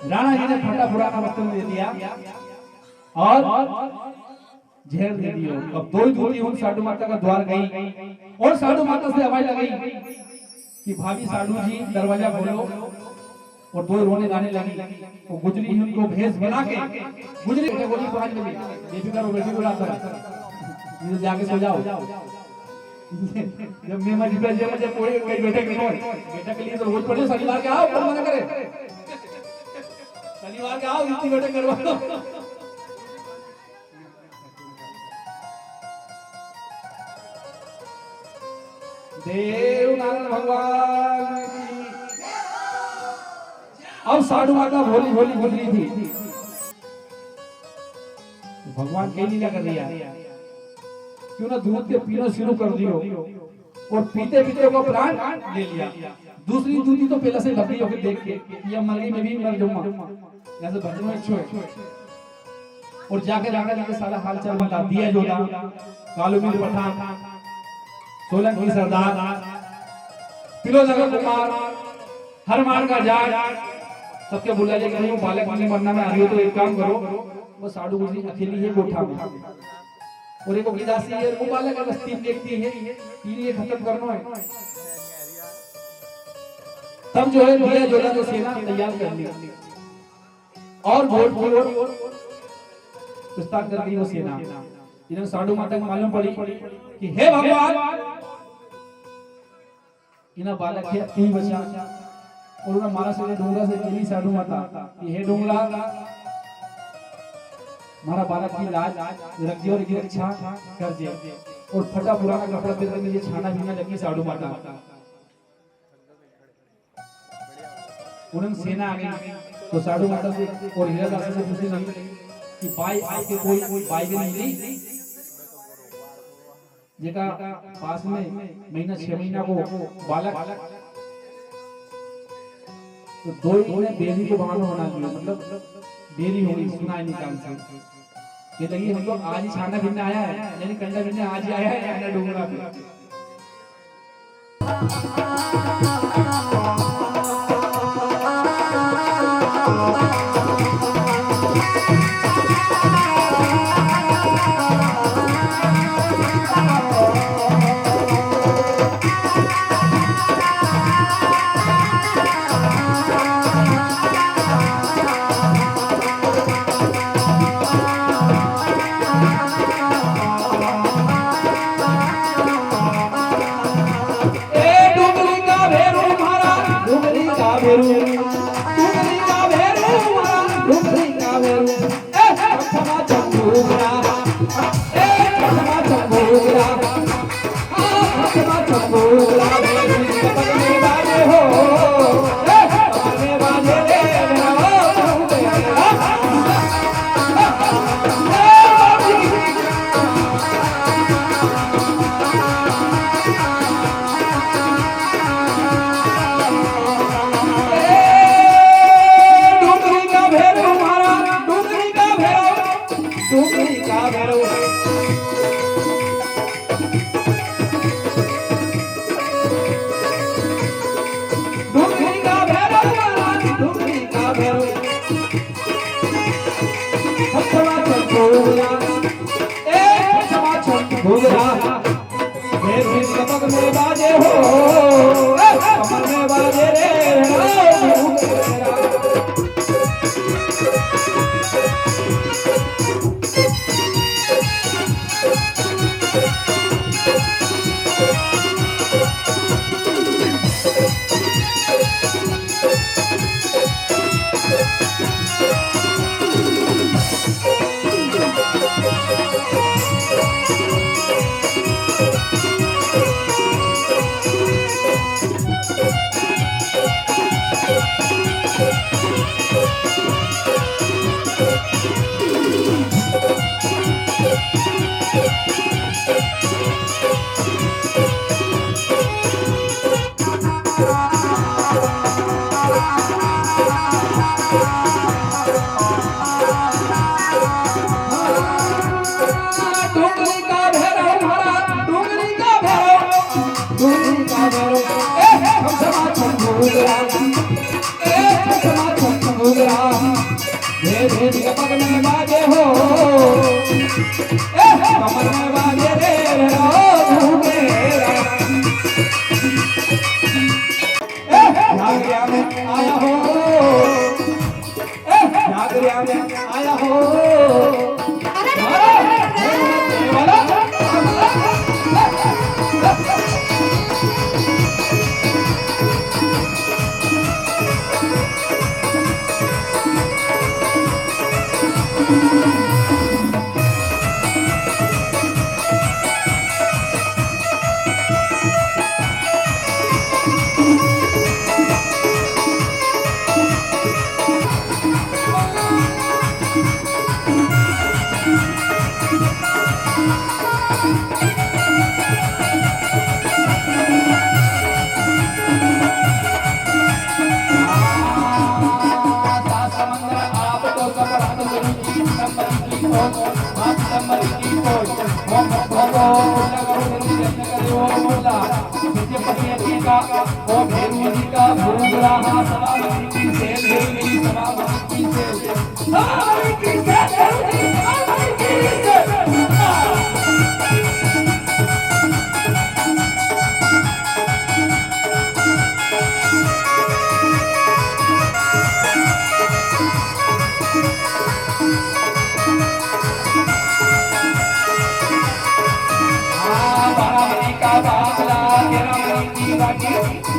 राणा जी ने फटा पुराना वस्त्र दे दिया और जहर दे दियो। अब दो ही दूती उन साधु माता का द्वार गई और साधु माता से आवाज लगाई कि भाभी साधु जी दरवाजा खोलो, और दो रोने गाने लगी। वो गुजरी उनको भेष बना के गुजरी गोली 5 बजे बेफिक्र हो बेटी बुलाता है जाके सो जाओ। जब मैं मजे जब कोई बेटे के लिए तो रोज पड़े शनिवार के आओ, कौन मना करे, शनिवार के आओ इतनी बेटे करवा दो। देव नारायण भगवान की। अब साधु माता भोली भोली बोल रही थी, भगवान के लीला कर दिया, क्यों ना दूध के पीना शुरू कर दियो, और पीते पीते को प्राण ले लिया। दूसरी दूधी तो पहले से लबड़ी होकर देख के ये मर गई, मैं भी मर जाऊंगा, ऐसे भजन में अच्छो है। और जाके राणा जी के सारा हाल चाल बता दिया। जोधा कालूमीर पठान, सोलंकी सरदार, पिलोनगर कुमार, हरमान का जाट, सबके बुला ले गए। वो बालक नहीं मरना में आ रही हो तो एक काम करो, वो साधु गुजरी अकेली है कोठा में, और एक गिदासी है, वो बालक है, बस 3 देखती है, ये खत्म करना है। तब जो है दिया जोधा ने सेना तैयार कर ली और वोट प्रस्थान कर गई वो सेना। इन्हें साधु माता को मालूम पड़ी कि हे भगवान, इन्हें बालक है तीन बचा, और उन्हें मारा से डूंगरा से केली साधु माता कि हे डूंगरा, मारा बालक की लाज रख दियो और इसकी रक्षा कर दियो। और फटा पुराना कपड़ा पहन के ये छाना बीना लगी साधु माता। उन्हें सेना आ गई तो साधु माता से और हीरादास से पूछने लगी कि भाई आज के कोई भाई भी नहीं ली, जेका पास में महीना 6 महीना को बालक, तो दो ही देवी को बहाना होना चाहिए, मतलब देरी हो गई सुना है निकाल से। ये लगी हम लोग आज ही छाना भिन्न आया है, यानी कंडा भिन्न आज ही आया है डूंगरा पे।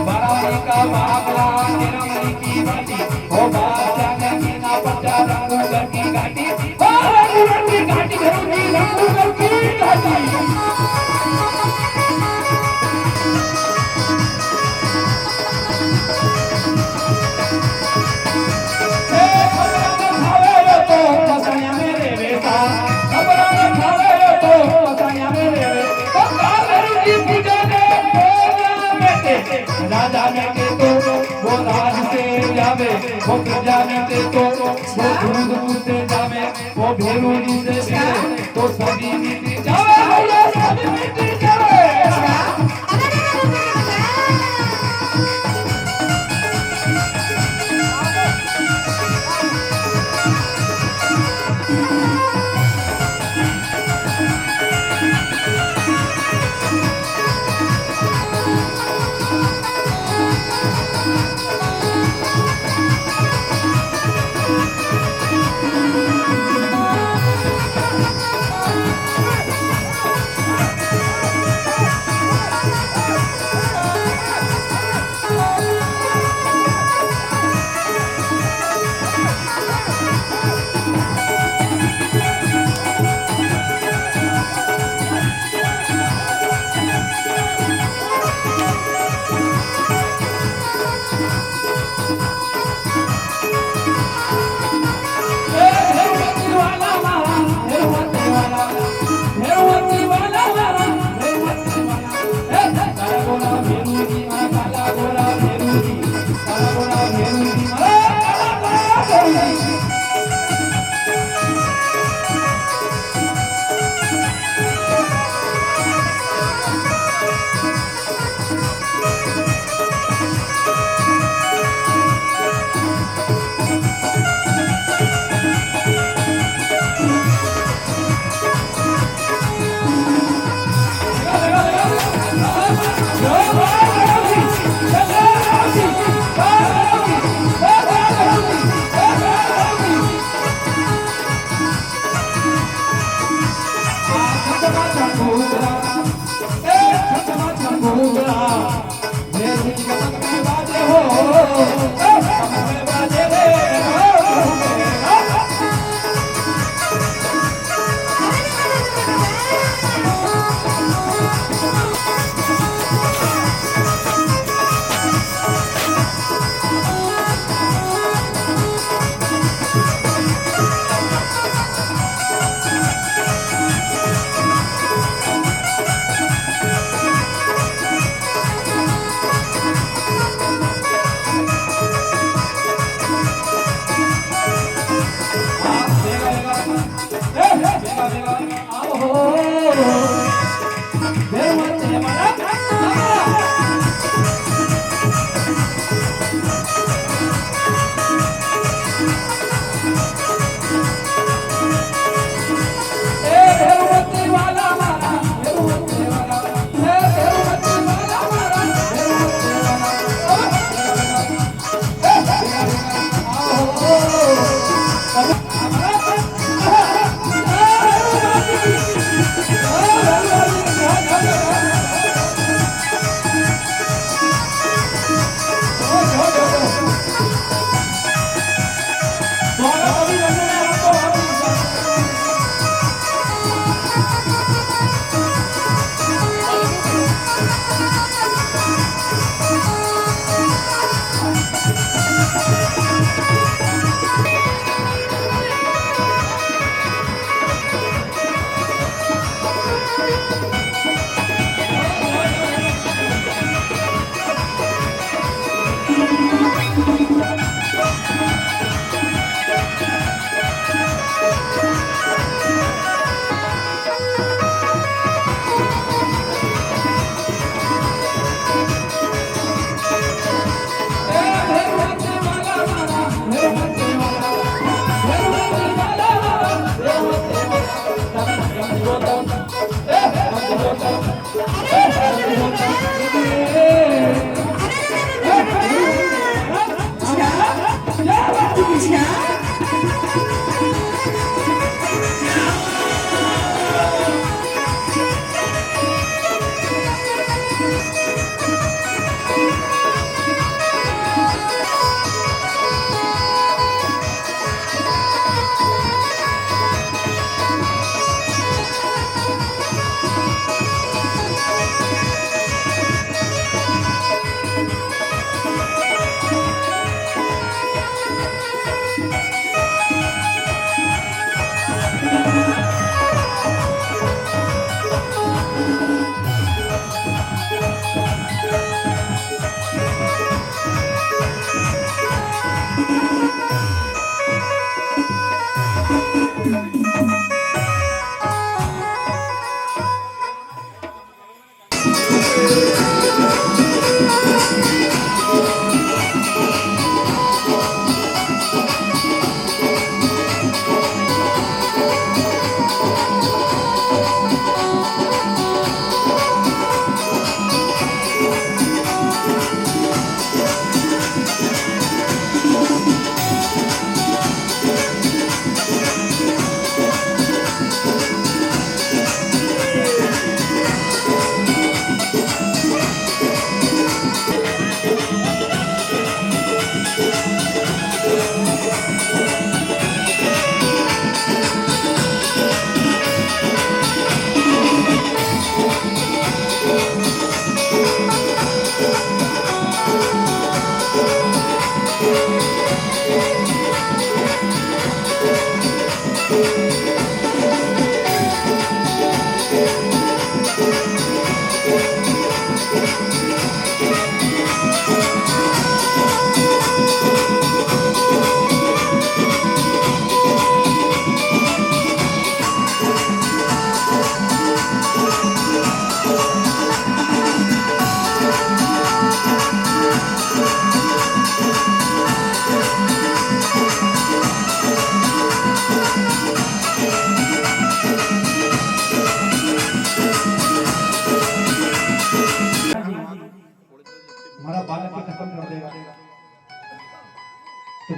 बारावली का बाबला तेरा मनी की बाटी ओ बादशाह ने कीना पचा रंगूगढ़ की घाटी ओ रंगूगढ़ की घाटी घरूंगी रंगूगढ़ की घाटी राजा में के तो वो राज से जावे वो प्रजा में के तो वो दूध से जावे वो भेरूनी से जावे तो सभी मिट जावे भैया सभी मिट जावे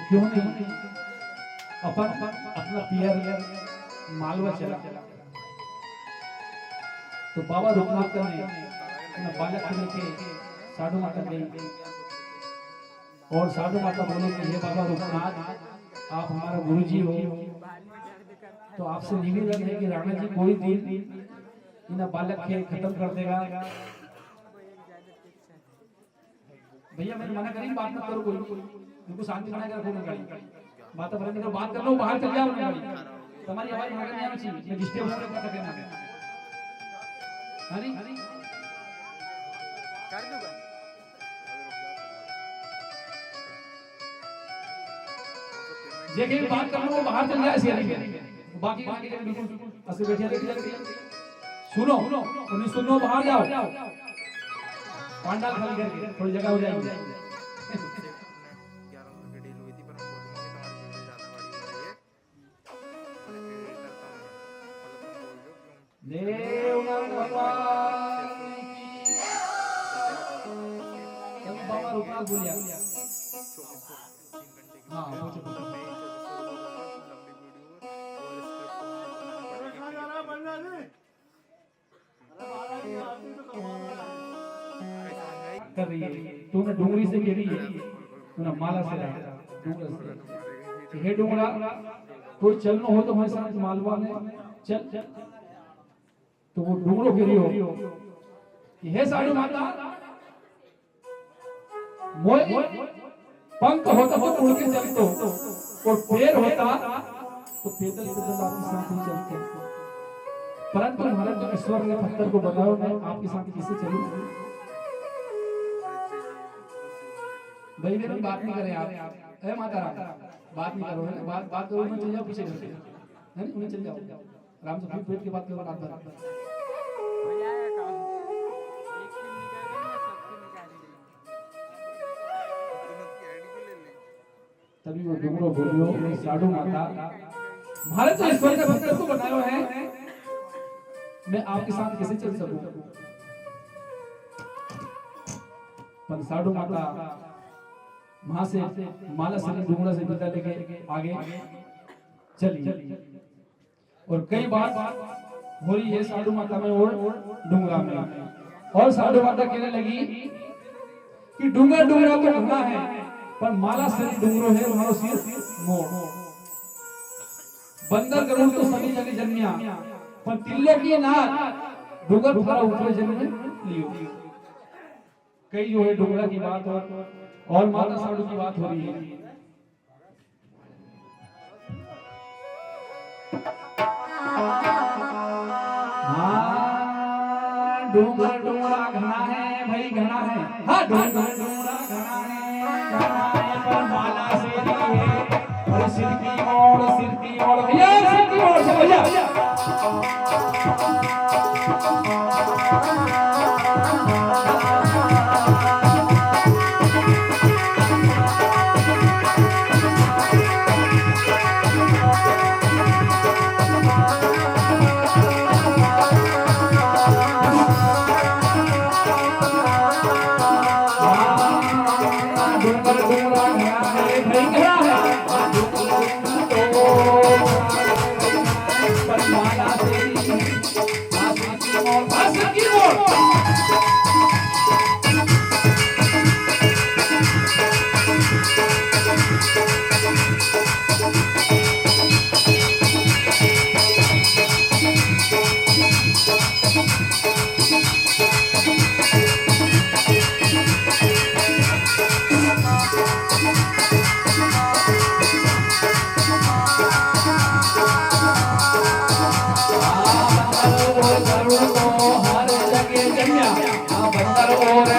क्यों नहीं अपन अपना पियर मालवा चला। तो बाबा रुकनाथ ने अपना बालक को लेके साधु माता गई और साधु माता बोले कि हे बाबा रुकनाथ, आप हमारा गुरुजी हो, तो आपसे निवेदन है कि राणा जी कोई दिन इन बालक के खत्म कर देगा। भैया मैंने मना करी बात मत करो, कोई उनको शांति बना कर रखो गाड़ी माता भरने का बात कर लो, बाहर चल जाओ गाड़ी, तुम्हारी आवाज वहां नहीं आनी चाहिए, मैं डिस्टर्ब होने का कहना है। हरी कर दूंगा जे के बात कर लो, वो बाहर चल जाए सियारी में, बाकी बिल्कुल ऐसे बैठे रहते। सुनो उन्हें सुनो, बाहर जाओ, पांडाल खाली करके थोड़ी जगह हो जाएगी। देवनाथ भगवान की बाबा रुकनाथ बोलिया। हाँ कर रही है, तूने डूंगरी से गिरी है, तूने माला से डूंगर से। हे डूंगरा, कोई चलना हो तो हमारे साथ मालवा में चल। तो वो डूंगरो गिरी हो कि हे साधु माता, मोय पंख होता तो उड़ के चलतो, और पैर होता तो पैदल पैदल आपके साथ ही चलते, परंतु महाराज जो ईश्वर ने पत्थर को बताया, मैं आपके साथ कैसे चलूं? भाई मेरी बात नहीं करें आप, ए माता राम बात नहीं करो, है बात करो, मैं चल जाओ पीछे करके, है उन्हें चल जाओ राम से फिर बैठ के बात करो रात भर। तभी वो डूंगरो बोलियो, साधु माता भारत तो ईश्वर के भक्त को बनायो है, मैं आपके साथ कैसे चल सकूं? पर साधु माता वहां से माला से डूंगरा से विदा लेके आगे चली, और कई बार हो रही है साधु माता में और डूंगरा में, और साधु माता कहने लगी कि डूंगर डूंगरा तो घना है, पर माला से डूंगरो है हमारो सिर मोर। बंदर गरुड़ तो सभी जगह जन्मिया, पर तिल्लो की नाथ डूंगर थोड़ा ऊपर जन्म लियो। कई जो है डूंगरा की बात और माता साधु की बात हो रही है। हाँ डूंगर डूंगरा घना है भाई, घना है, हाँ डूंगर डूंगरा घना है, पर माला से ली है, और सिर की ओर भैया, सिर की ओर से भैया।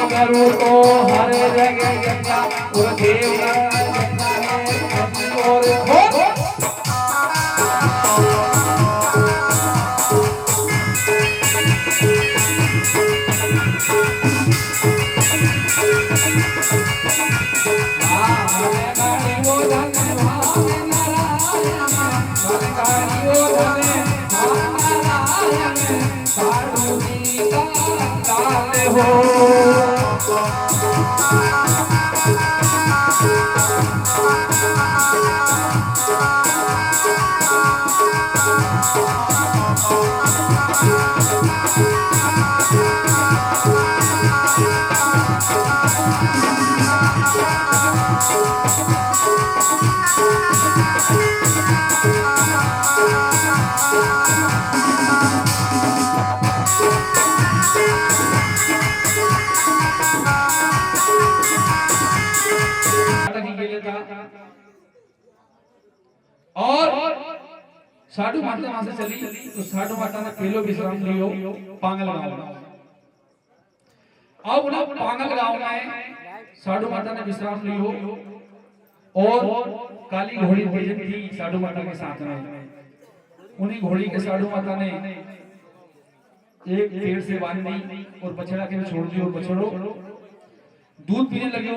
गरुड़ को हर जगह गंगा, और देवनाथ गंगा है अपनी ओर हो। हो और साधु माता वहां से चली तो साधु माता ने पहलो विश्राम लियो पांगल गांव में। अब ना पांगल गांव में साधु माता ने विश्राम लियो और काली घोड़ी भेजन थी साधु माता के साथ में। उन्हीं घोड़ी के साधु माता ने एक पेड़ से बांधी और बछड़ा के छोड़ दियो। बछड़ो दूध पीने लगे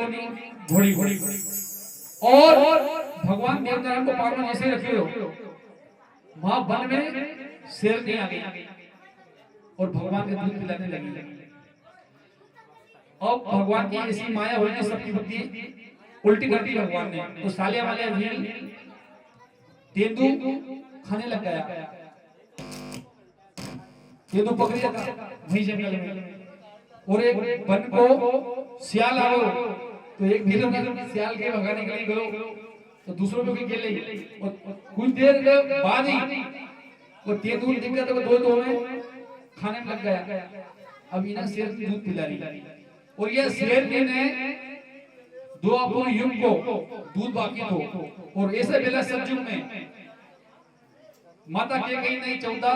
घोड़ी घोड़ी और भगवान देवनारायण को पार में ऐसे रखे हो वहां वन में शेर नहीं आ गई और भगवान के दूध पिलाने लगी। अब भगवान की ऐसी माया होने सबकी बुद्धि उल्टी कर दी भगवान ने। तो सालिया वाले भील तेंदू खाने लग गया। तेंदू पकड़ लिया वहीं जंगल में और एक वन को सियाल आओ तो एक भील सियाल के भगाने के लिए गयो तो दूसरों को भी खेले और कुछ देर के बाद ही वो तेंदुल दिख गया तो दो में खाने में लग गया। अब इन्हें शेर की दूध पिला रही और ये शेर ने दो अपूर्ण युग को दूध बाकी थो और ऐसे बेला सतयुग में माता के कहीं नहीं 14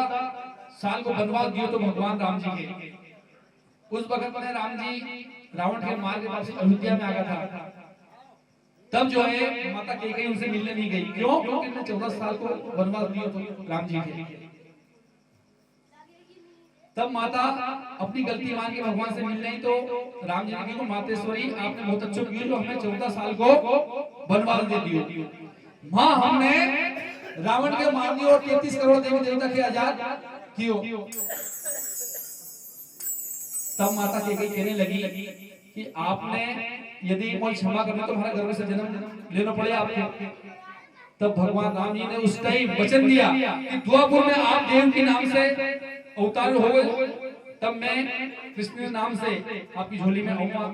साल को बनवास दियो तो भगवान राम जी के उस वक्त में राम जी रावण के मार के पास अयोध्या में आ गया था। तब जो है माता के कहीं उनसे मिलने नहीं गई। क्यों? क्योंकि उन्होंने 14 साल को वनवास दिया तो राम जी के। तब माता अपनी गलती मान के भगवान से मिल नहीं तो राम जी ने कहा मातेश्वरी आपने बहुत अच्छा किया जो हमें 14 साल को वनवास दे दियो। मां हमने रावण के मार दियो और 33 करोड़ देवी देवता के आजाद कियो। तब माता के कहीं कहने लगी कि आपने यदि मोल क्षमा करना तो हमारा गर्भ से जन्म लेना पड़े आपको। तब भगवान राम जी ने उस टाइम वचन दिया कि द्वापुर में आप देव के नाम से अवतार हो गए तब मैं कृष्ण के नाम से आपकी झोली में आऊंगा।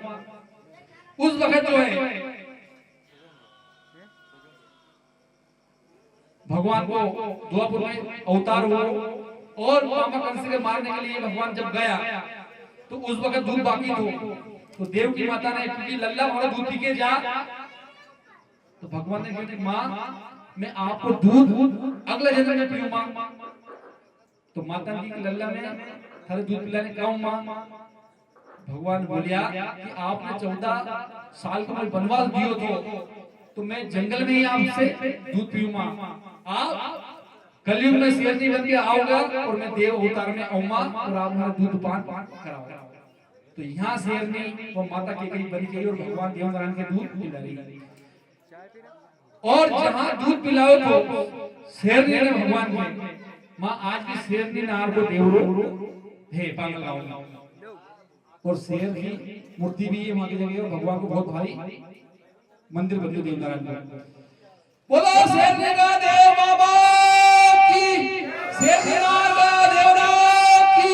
उस वक्त जो है भगवान को द्वापुर में अवतार हुआ और मामा कंस के मारने के लिए भगवान जब गया तो उस वक्त दूध बाकी तो देव की माता ने क्योंकि लल्ला हमारा दूध पी के जा तो भगवान ने कहा मां मैं आपको दूध अगले जन्म में पीऊं मां। तो माता की लल्ला में थारे दूध पिलाने का मां। भगवान बोलिया कि आपने 14 साल का मैं वनवास दियो तो मैं जंगल में ही आपसे दूध पीऊं मां। आप कलयुग में शेरनी बन के आओगे और मैं देव अवतार में आऊंगा और आप मेरा दूध पान कराओगे। तो यहाँ शेरनी वो माता के कहीं बन गई और भगवान देवनारायण के दूध पिला रही। और जहाँ दूध पिलाओ तो शेरनी ने भगवान के माँ आज भी शेरनी नार को देवरो है पागल गाँव और शेर की मूर्ति भी है वहाँ की जगह और भगवान को बहुत भारी मंदिर बनियो देवनारायण। बोलो शेरनी का देव बाबा की, शेरनी नार का देवनारायण की।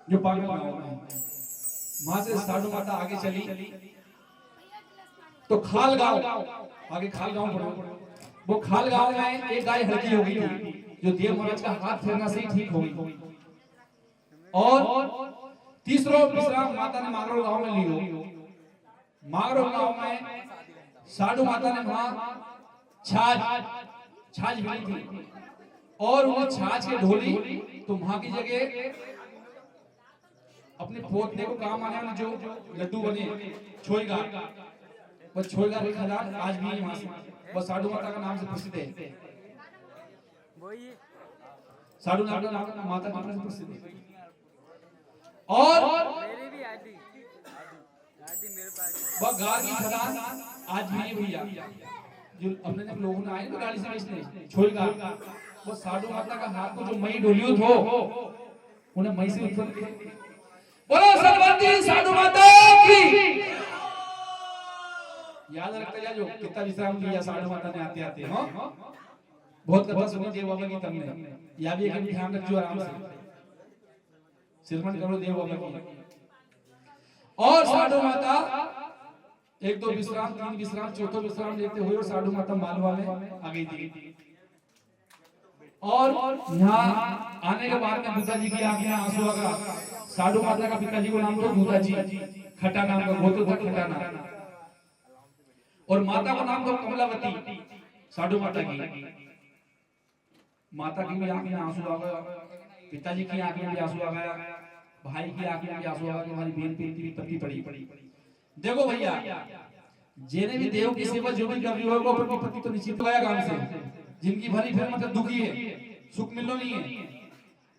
जो पागल गाँव में वहां से साधु माता आगे चली तो खाल गांव आगे खाल गांव पड़ा। वो खाल गांव में एक गाय हल्की हो गई थी जो देव महाराज का हाथ फेरना से ही ठीक हो गई। और तीसरा विश्राम माता ने मागरो गांव में लियो। मागरो गांव में साधु माता ने वहां छाछ मिली थी और वो छाछ के ढोली तो वहां की जगह अपने पोतने को काम आने वाले जो लड्डू बने छोईगा वो छोईगा के खिलाफ आज भी वहां से वो साधु माता का नाम से प्रसिद्ध है। साधु माता का नाम से प्रसिद्ध है। और वो गाय की खदान आज भी है भैया जो अपने जब लोगों ने आए ना गाड़ी से बेचने छोईगा वो साधु माता का हाथ को जो मई डोलियो थो उन्हें मई से उत्पन्न किया। बोलो सरस्वती साधु माता की। याद रखते जा जो कितना विश्राम लिया साधु माता ने आते आते। हाँ बहुत कथा सुनी देव बाबा की तुमने, या भी एक ध्यान रखियो आराम से, सिरमन करो देव बाबा की। और साधु माता एक दो विश्राम, तीन विश्राम, चौथा विश्राम लेते हुए और साधु माता मालवा में आ गई थी। और यहाँ आने के बाद में दूधा जी की आंख में आंसू आ गया। साधु माता का पिताजी को नाम था दूधा जी, खट्टा नाम का गोत्र था खट्टा नाम, और माता का नाम था कमलावती, साधु माता की। माता की भी आंख में आंसू आ गया, पिताजी की आंख में भी आंसू आ गया, भाई की आंख में भी आंसू आ गया, हमारी बहन पे पत्ती पड़ी। देखो भैया, जेने भी देव की सेवा जो भी कर रही होगा अपनी पत्ती तो निश्चित गया काम से, जिनकी भरी फिर मतलब दुखी है, सुख मिलो नहीं है,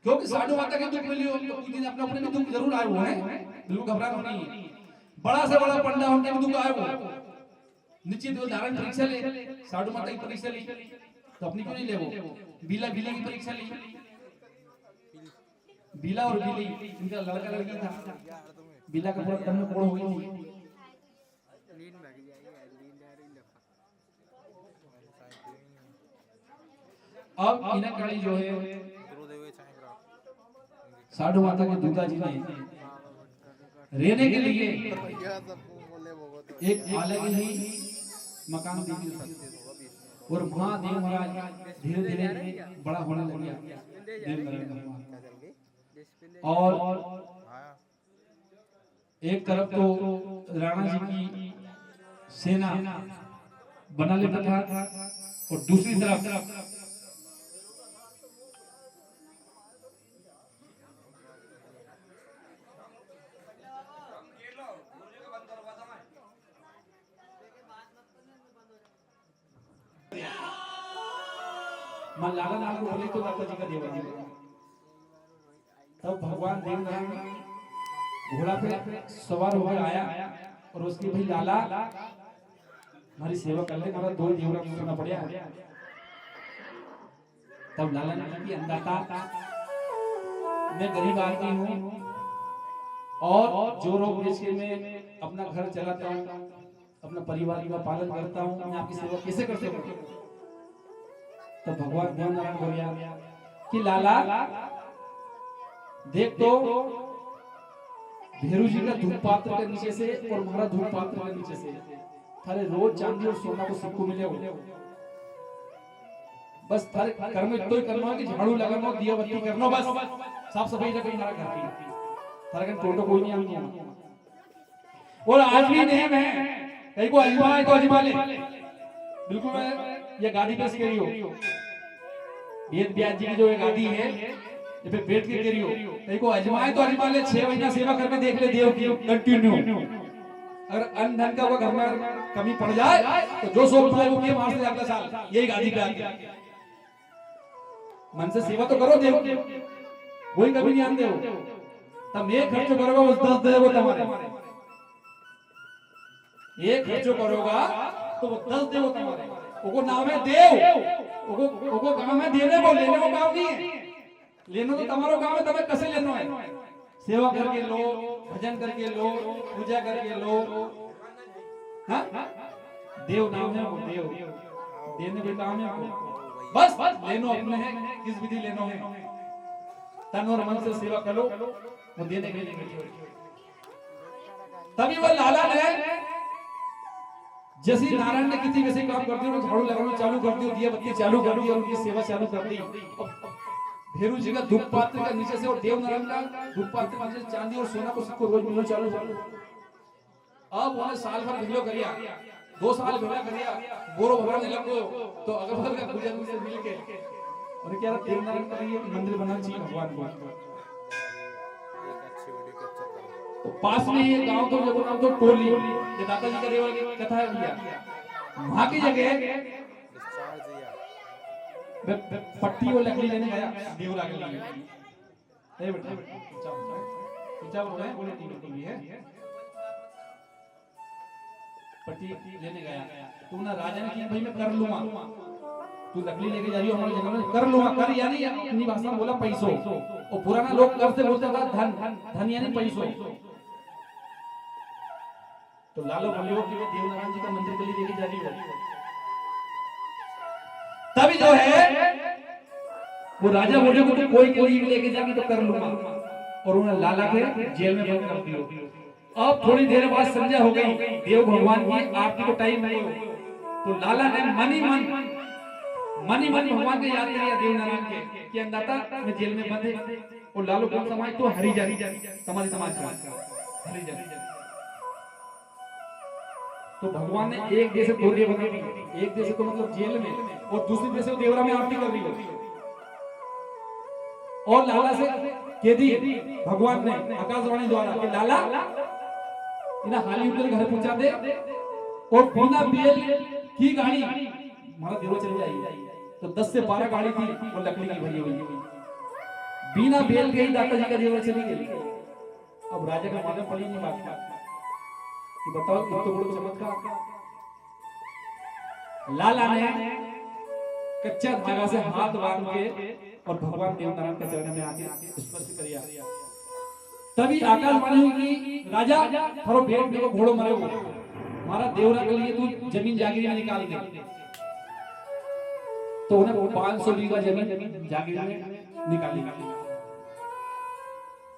क्योंकि साधु माता के दुख मिली हो तो कुछ दिन अपने में दुख जरूर आए हुए हैं, बिल्कुल घबराना नहीं है। बड़ा से बड़ा पंडा होने में दुख आए हो, निश्चित वो धारण परीक्षा ले, साधु माता की परीक्षा ली तो अपनी क्यों नहीं ले वो, बीला की परीक्षा ली, बीला और बीली इनका लड़का लड़की था, बीला का पूरा तन में कोड़ हो गई थी। अब इन्हें कड़ी जो है साधु माता के दूधा जी ने रहने के लिए एक अलग ही मकान दी थी, और वहां देव महाराज धीरे धीरे बड़ा होने लग गया देव नारायण। और एक तरफ तो राणा जी की सेना बना लेता था, और दूसरी तरफ मन लाला नाम को बोले तो माता जी का देवा जी। तब भगवान देव नारायण घोड़ा पे सवार होकर आया, और उसके भाई लाला हमारी सेवा कर ले, हमारा दो देवरा सुनना पड़ेगा। तब लाला ने की अंदाता, मैं गरीब आदमी हूँ और जो रोग बेच के मैं अपना घर चलाता हूँ, अपना परिवार का पालन करता हूँ, मैं आपकी सेवा कैसे कर सकूं? तो भगवान देव नारायण बोलिया कि लाला देख तो भेरू जी का धूप पात्र के नीचे से और हमारा धूप पात्र के नीचे से थारे रोज चांदी और सोना को सिक्को मिले हो, बस थारे कर्म तो ही करना है कि झाड़ू लगाना, दिया बत्ती करना, बस साफ सफाई रखनी हमारा घर की, थारे का टोटो कोई नहीं आना। और आज भी नेम है, कहीं को अजमा है तो अजमा ले, बिल्कुल मैं ये गादी पे करी हो, वेद व्यास जी की जो गादी है ये पे बैठ के करी हो, कहीं को अजमाए तो अजमा ले, 6 महीना सेवा करके देख ले देव की कंटिन्यू। अगर अन्न धन का घर में कमी पड़ जाए तो जो सोच है वो किए वहां से अगला साल यही गादी पे आके मन से सेवा तो करो देव, कोई कभी नहीं आन देव, तब एक खर्च करोगे उस 10 देवो तुम्हारे, एक खर्च करोगा तो वो 10 देवो तुम्हारे, वो नाम है देव, वो काम है देने को, लेने को काम नहीं है, लेनो तो तुम्हारा काम है, तुम्हें कैसे लेना है, सेवा करके लो, भजन करके लो, पूजा करके लो, हाँ देव नाम है वो, देव देने के काम है वो, बस लेनो अपने है, किस विधि लेनो है, तन और मन से सेवा करो, वो देने के लिए। तभी वो लाला ने जैसे नारायण ने किसी वैसे काम कर दिया, झाड़ू लगाना चालू कर दिया, दिया बत्ती चालू कर दी, और उनकी सेवा चालू कर दी। भेरू जी का धूप पात्र का नीचे से और देव नारायण का धूप पात्र का नीचे चांदी और सोना को सबको रोज मिलना चालू। अब उन्होंने साल भर भिलो करिया, 2 साल भिला करिया, बोरो भरने लगो तो अगरबत्ती का पूजा से मिल के और क्या देव नारायण का ये मंदिर बनाना चाहिए भगवान को। तो पास में ये गांव तो जो नाम तो टोली, ये दादाजी का रेवा की कथा है भैया, वहां की जगह पट्टी और लकड़ी लेने गया देवरा के लिए, ए बेटा चाव है बोले 3 की है, पट्टी लेने गया तो ना राजा ने कहा भाई मैं कर लूंगा, तू लकड़ी लेके जा रही हो हमारी जगह में, कर लूंगा, कर यानी अपनी भाषा में बोला पैसों, और पुराना लोग कर से बोलते था धन, धन यानी पैसों। तो लालो बोले कि मैं देव नारायण जी का मंदिर के लिए लेके जा रही हूँ, तभी जो है वो राजा बोले को तो कोई कोई लेके जाके तो कर लूंगा, और उन्हें लाला के जेल में बंद कर दिया। अब थोड़ी देर बाद संध्या हो गई, देव भगवान की आरती को टाइम नहीं, तो लाला ने मनी मन भगवान के याद किया देव नारायण के कि अंदाता मैं जेल में बंद है, और लालू कौन समाज तो हरिजन समाज का हरिजन। तो भगवान ने एक देश से दो देव बना दी, एक देश तो मतलब जेल में, और दूसरी देश से देवरा में आरती कर रही हो, और लाला से कह दी भगवान ने आकाशवाणी द्वारा कि लाला इन्हें हॉलीवुड के घर पहुंचा दे, और बिना बेल की गाड़ी हमारा देवरा चली जाएगी। तो 10 से 12 गाड़ी थी वो लकड़ी की भरी हुई, बिना बेल के ही दाता जी का देवरा चली गई। अब राजा का मालूम पड़ी नहीं बात कि बताओ तो बड़ा चमत्कार। लाला ने कच्चा धागा से हाथ बांध के और भगवान देव नारायण के चरण में आके स्पर्श किया। तभी आकाशवाणी हुई कि राजा थोड़ा भेंट देखो घोड़ो मरे हो, हमारा देवरा के लिए तू जमीन जागीर में निकाल दे। तो उन्हें 500 बीघा जमीन जागीर में निकाली,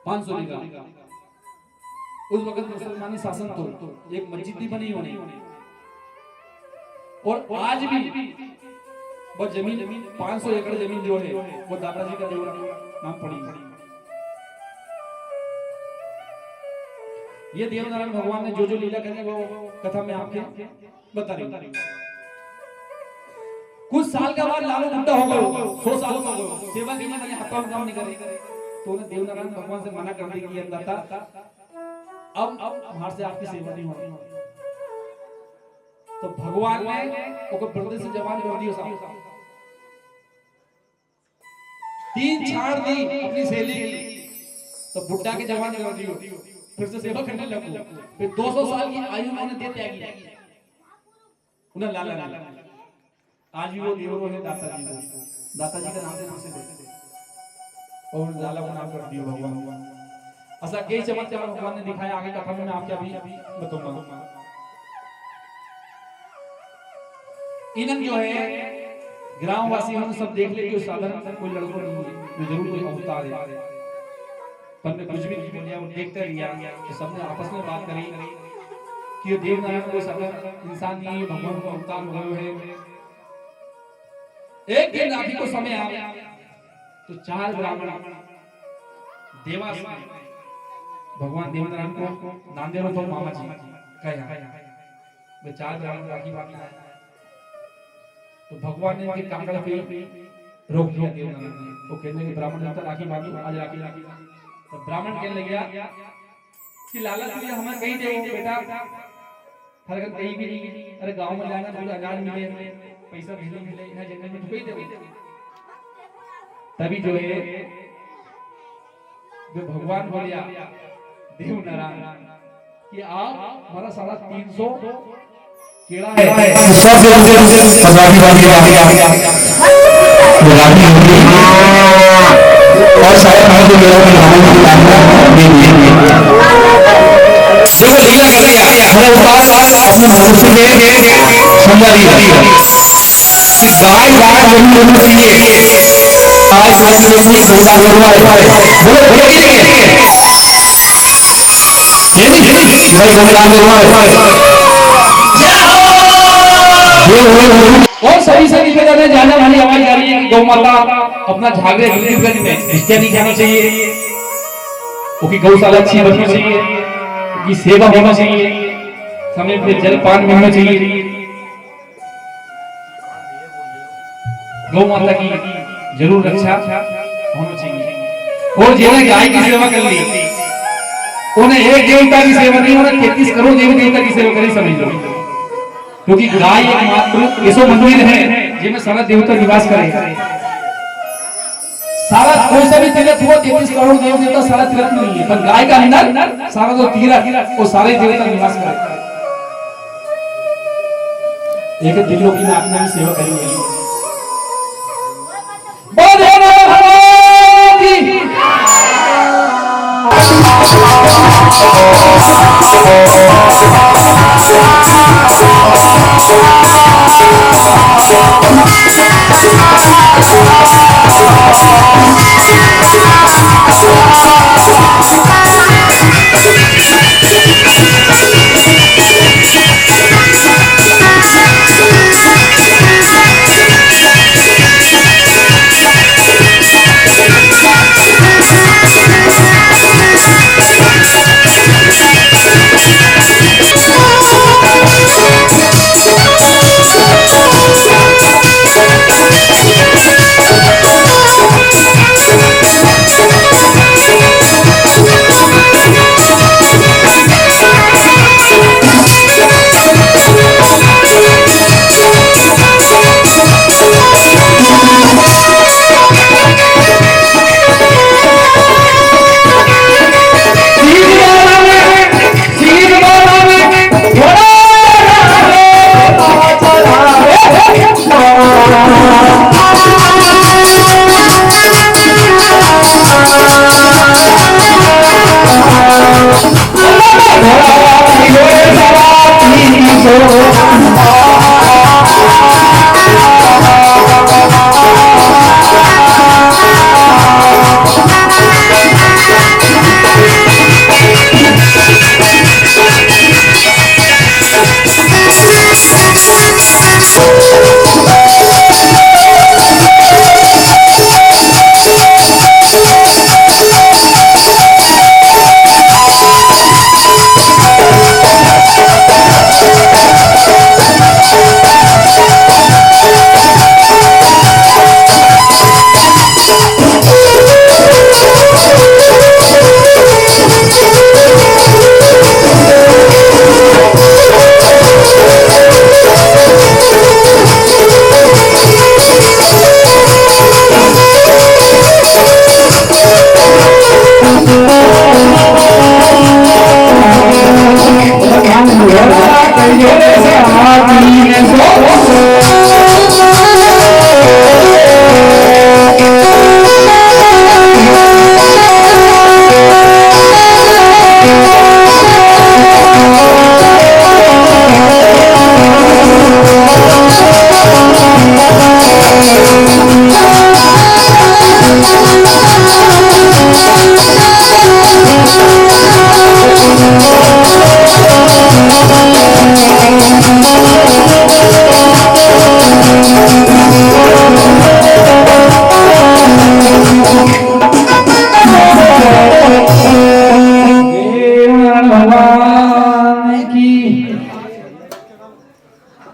500 बीघा। उस वक्त मुसलमानी शासन तो एक मस्जिद भी बनी होनी, और आज भी वो जमीन 500 एकड़ जमीन जो है वो दादाजी का देवरा नाम पड़ी। ये देव नारायण भगवान ने जो जो लीला करी वो कथा में आपके बता रही। कुछ साल के बाद लालू बुढ़ा हो गया, 100 साल का हो गया, सेवा की मैंने हाथों काम नहीं करे, तो उन्हें देव नारायण भगवान से मना कर दी कि अंदाता अब हमारे से आपकी सेवा नहीं होगी। तो भगवान ने ओको पर्दे से जवान कर दियो साहब, 3 छाड़ दी अपनी सहेली के लिए, तो बुड्ढा के जवान कर दियो, फिर से सेवा करने लगो। फिर 200 साल की आयु उन्होंने दे त्यागी, उन्हें लाला आज भी वो देवरो है दाता जी का नाम से नाम से, और लाला को नाम कर दियो भगवान। ऐसा कई चमत्कार भगवान ने दिखाया, आगे कथा में मैं आपके अभी बताऊंगा। इनन जो है ग्रामवासी हम सब देख ले कि साधारण कोई लड़का नहीं है, वो जरूर कोई अवतार है, पर मैं कुछ भी नहीं बोलिया, वो देखते रिया कि सबने आपस में बात करी कि ये देव नारायण कोई साधारण इंसान नहीं है, भगवान का अवतार हुए हैं। एक दिन रात्रि को समय आया तो 4 ब्राह्मण देवास में भगवान देव नारायण को नांदेड़ तो मामा जी कहा, वे 4 ब्राह्मण राखी बांधने आए, तो भगवान ने उनके कांगड़ पे रोक दिया देव नारायण ने। वो कहने के ब्राह्मण जनता राखी बांधो, आज राखी। तो ब्राह्मण कहने लगा कि लाला तुझे हमें कहीं दे बेटा, हरकत कहीं भी नहीं, अरे गांव में जाना थोड़ा अनाज मिले, पैसा मिले यहाँ जंगल में कहीं दे। तभी जो है जो भगवान बोलिया देव नारायण कि आप हमारा सारा 300 केड़ा है सब राखी बांधी और सारे हमारे जो मेरा देखो लीला कर रही है हमारे पास अपने मनुष्य में सुंदरी कि गाय गाय बोलने चाहिए आज आज में कुछ छोटा हुआ है बोलो बोलो ये नहीं भाई बोला और सभी सभी पे जाने वाली आवाज आ रही है कि गौ माता अपना झागरे गिरगंज में हत्या नहीं जानी चाहिए, उसकी गौशाला अच्छी बननी चाहिए, उसकी सेवा होना चाहिए, समय पे जलपान मिलना चाहिए, गौ माता की जरूर रक्षा होना चाहिए। और जिन्हें गाय की सेवा कर ली उन्हें एक देवता की सेवा नहीं, उन्हें 33 करोड़ देवी देवता की सेवा करी समझ लो, क्योंकि गाय एकमात्र ऐसा मंदिर है जिसमें सारा देवता निवास करे। सारा कोई सा भी तीर्थ हुआ 33 करोड़ देव देवता सारा तीर्थ नहीं है, पर गाय का अंदर सारा जो तीर्थ वो सारे देवता निवास करे। एक दिलों की आत्मा की सेवा करेंगे।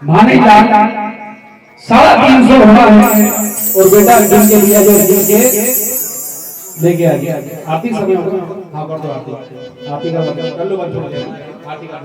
माने जान 350 होना है और बेटा गिन के लिया जो गिन के लेके आ गया आरती समय हाँ कर दो आरती का मतलब कर लो बंद हो जाएगा आरती का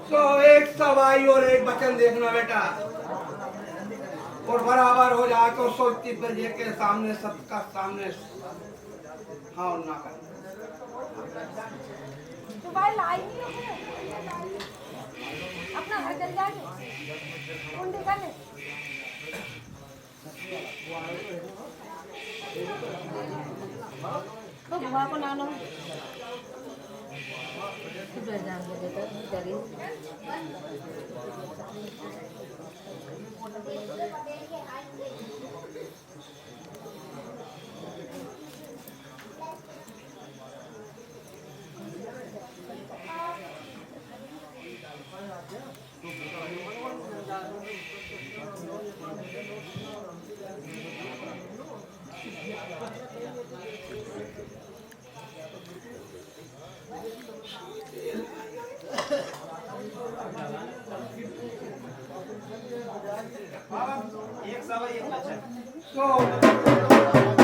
तो एक सवाई और एक बचन देखना बेटा, और बराबर हो जाए तो सोचती बजे के सामने सबका सामने हाँ और ना कर। तो भाई लाई नहीं है अपना घर चल जाएंगे कौन देखा ले तो बुआ को ना लो जान लगे तो डरी एक सवाई एक बचन। तो